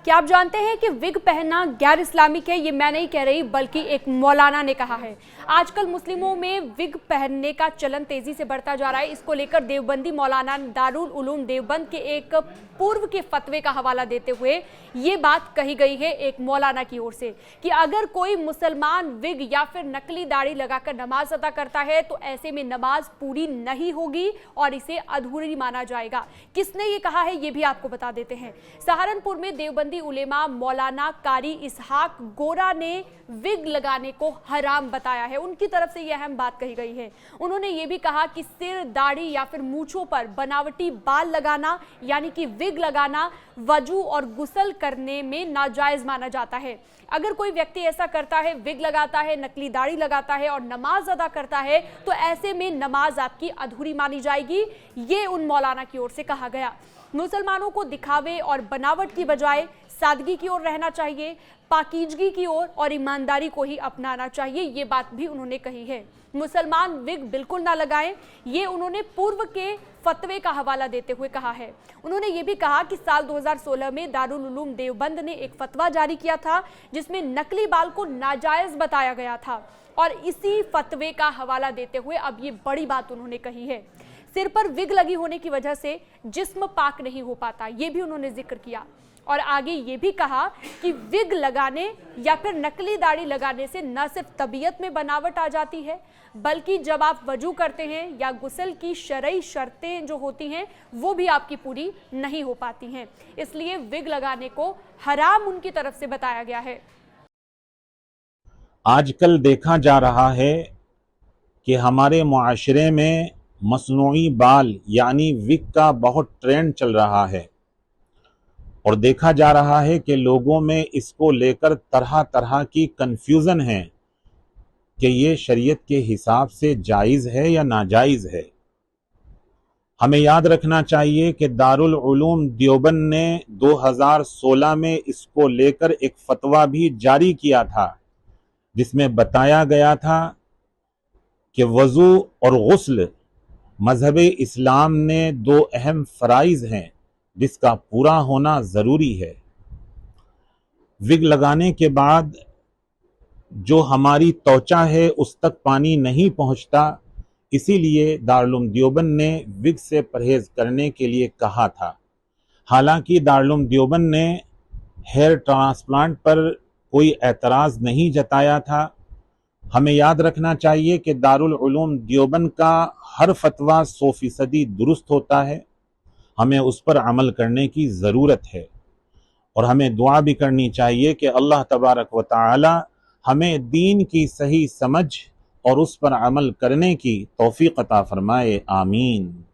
क्या आप जानते हैं कि विग पहनना गैर इस्लामिक है? ये मैं नहीं कह रही बल्कि एक मौलाना ने कहा है। आजकल मुस्लिमों में विग पहनने का चलन तेजी से बढ़ता जा रहा है। इसको लेकर देवबंदी मौलाना दारुल उलूम देवबंद के एक पूर्व के फतवे का हवाला देते हुए ये बात कही गई है एक मौलाना की ओर से कि अगर कोई मुसलमान विग या फिर नकली दाढ़ी लगाकर नमाज अदा करता है तो ऐसे में नमाज पूरी नहीं होगी और इसे अधूरी माना जाएगा। किसने ये कहा है ये भी आपको बता देते हैं। सहारनपुर में देवबंदी उलेमा मौलाना कारी इसहाक गोरा ने विग लगाने को हराम बताया है। उनकी तरफ से यह अहम बात कही गई है। उन्होंने ये भी कहा कि सिर, दाढ़ी या फिर मूंछों पर बनावटी बाल लगाना यानी कि विग लगाना वजू और गुस्ल करने में नाजायज माना जाता है। अगर कोई व्यक्ति ऐसा करता है, विग लगाता है, नकली दाढ़ी लगाता है और नमाज अदा करता है तो ऐसे में नमाज आपकी अधूरी मानी जाएगी। ये उन मौलाना की ओर से कहा गया। मुसलमानों को दिखावे और बनावट की बजाय सादगी की ओर रहना चाहिए, पाकीजगी की ओर और ईमानदारी को ही अपनाना चाहिए। ये बात भी उन्होंने कही है। मुसलमान विग बिल्कुल ना लगाएं, ये उन्होंने पूर्व के फतवे का हवाला देते हुए कहा है। उन्होंने ये भी कहा कि साल 2016 में दारुल उलूम देवबंद ने एक फतवा जारी किया था जिसमें नकली बाल को नाजायज बताया गया था और इसी फतवे का हवाला देते हुए अब ये बड़ी बात उन्होंने कही है। सिर पर विग लगी होने की वजह से जिस्म पाक नहीं हो पाता, ये भी उन्होंने जिक्र किया और आगे ये भी कहा कि विग लगाने या फिर नकली दाढ़ी लगाने से न सिर्फ तबीयत में बनावट आ जाती है बल्कि जब आप वजू करते हैं या गुस्ल की शरई शर्तें जो होती हैं वो भी आपकी पूरी नहीं हो पाती हैं। इसलिए विग लगाने को हराम उनकी तरफ से बताया गया है। आजकल देखा जा रहा है कि हमारे मुआशरे में मसनूई बाल यानी विग का बहुत ट्रेंड चल रहा है और देखा जा रहा है कि लोगों में इसको लेकर तरह तरह की कंफ्यूजन है कि ये शरीयत के हिसाब से जायज़ है या नाजायज़ है। हमें याद रखना चाहिए कि दारुल उलूम देवबंद ने 2016 में इसको लेकर एक फतवा भी जारी किया था जिसमें बताया गया था कि वज़ू और गुस्ल मज़हब इस्लाम ने दो अहम फ़राइज़ हैं जिसका पूरा होना ज़रूरी है। विग लगाने के बाद जो हमारी त्वचा है उस तक पानी नहीं पहुंचता, इसीलिए दारुल उलूम देवबंद ने विग से परहेज़ करने के लिए कहा था। हालांकि दारुल उलूम देवबंद ने हेयर ट्रांसप्लांट पर कोई एतराज़ नहीं जताया था। हमें याद रखना चाहिए कि दारुल उलूम देवबंद का हर फतवा 100% दुरुस्त होता है। हमें उस पर अमल करने की ज़रूरत है और हमें दुआ भी करनी चाहिए कि अल्लाह तबारक व तआला हमें दीन की सही समझ और उस पर अमल करने की तौफीक अता फरमाए। आमीन।